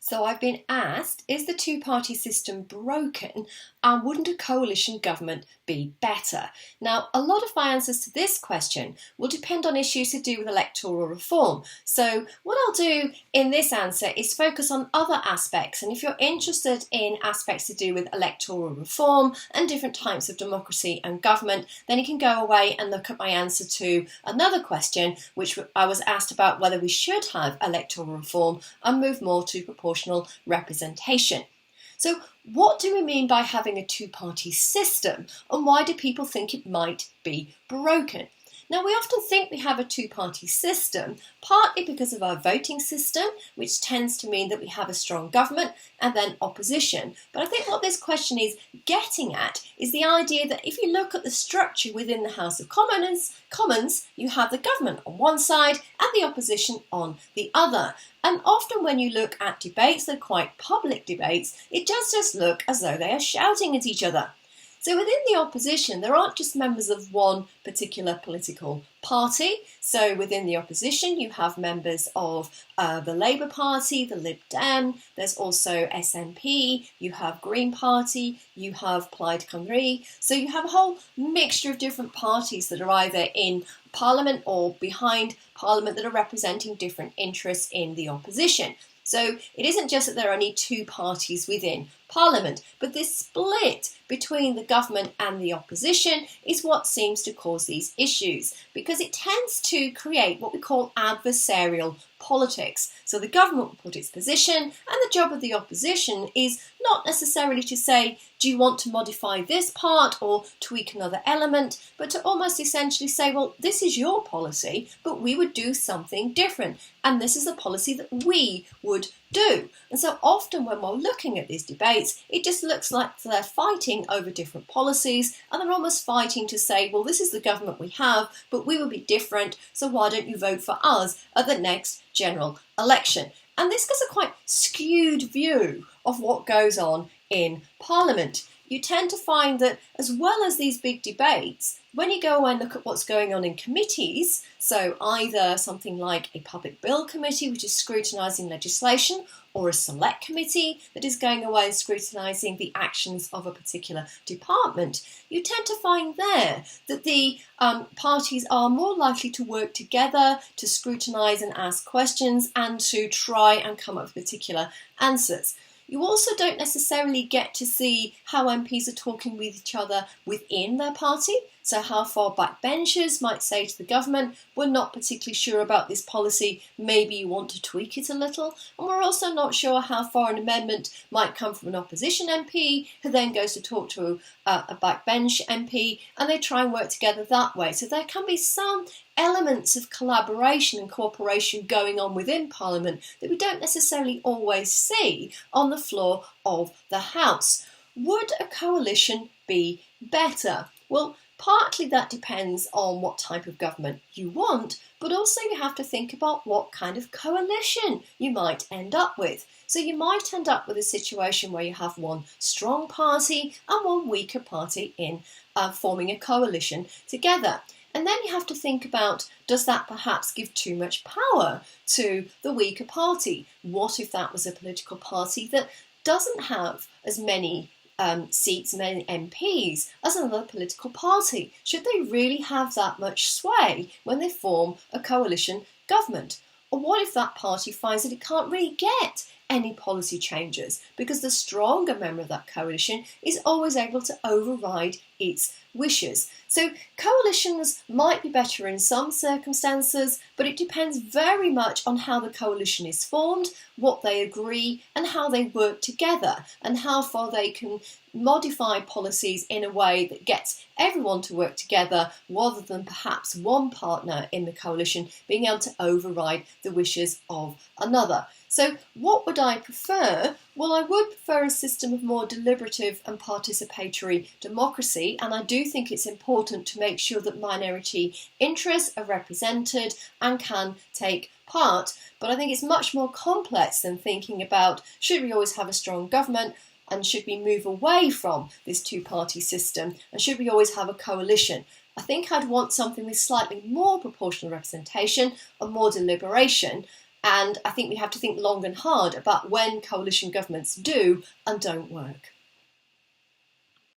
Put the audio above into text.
So I've been asked, is the two-party system broken and wouldn't a coalition government be better? Now, a lot of my answers to this question will depend on issues to do with electoral reform. So what I'll do in this answer is focus on other aspects. And if you're interested in aspects to do with electoral reform and different types of democracy and government, then you can go away and look at my answer to another question, which I was asked about whether we should have electoral reform and move more to proportional representation. So what do we mean by having a two-party system, and why do people think it might be broken? Now, we often think we have a two-party system, partly because of our voting system, which tends to mean that we have a strong government and then opposition. But I think what this question is getting at is the idea that if you look at the structure within the House of Commons, you have the government on one side and the opposition on the other. And often when you look at debates, they're quite public debates, it does just look as though they are shouting at each other. So within the opposition, there aren't just members of one particular political party. So within the opposition, you have members of the Labour Party, the Lib Dem, there's also SNP, you have Green Party, you have Plaid Cymru. So you have a whole mixture of different parties that are either in Parliament or behind Parliament that are representing different interests in the opposition. So it isn't just that there are only two parties within Parliament, but this split between the government and the opposition is what seems to cause these issues, because it tends to create what we call adversarial politics. So the government will put its position, and the job of the opposition is not necessarily to say, do you want to modify this part or tweak another element, but to almost essentially say, well, this is your policy, but we would do something different, and this is the policy that we would do. And so often when we're looking at these debates, it just looks like they're fighting over different policies, and they're almost fighting to say, well, this is the government we have, but we will be different, so why don't you vote for us at the next general election? And this gives a quite skewed view of what goes on in Parliament. You tend to find that as well as these big debates, when you go and look at what's going on in committees, so either something like a public bill committee, which is scrutinising legislation, or a select committee that is going away and scrutinising the actions of a particular department, you tend to find there that the parties are more likely to work together to scrutinise and ask questions and to try and come up with particular answers. You also don't necessarily get to see how MPs are talking with each other within their party. So how far backbenchers might say to the government, we're not particularly sure about this policy, maybe you want to tweak it a little. And we're also not sure how far an amendment might come from an opposition MP who then goes to talk to a backbench MP, and they try and work together that way. So there can be some elements of collaboration and cooperation going on within Parliament that we don't necessarily always see on the floor of the House. Would a coalition be better? Well, partly that depends on what type of government you want, but also you have to think about what kind of coalition you might end up with. So you might end up with a situation where you have one strong party and one weaker party in forming a coalition together. And then you have to think about, does that perhaps give too much power to the weaker party? What if that was a political party that doesn't have as many seats, many MPs as another political party? Should they really have that much sway when they form a coalition government? Or what if that party finds that it can't really get any policy changes because the stronger member of that coalition is always able to override its wishes? So coalitions might be better in some circumstances, but it depends very much on how the coalition is formed, what they agree, and how they work together, and how far they can modify policies in a way that gets everyone to work together rather than perhaps one partner in the coalition being able to override the wishes of another. So what would I prefer? Well, I would prefer a system of more deliberative and participatory democracy, and I do think it's important to make sure that minority interests are represented and can take part. But I think it's much more complex than thinking about, should we always have a strong government, and should we move away from this two-party system, and should we always have a coalition? I think I'd want something with slightly more proportional representation and more deliberation, And I think we have to think long and hard about when coalition governments do and don't work.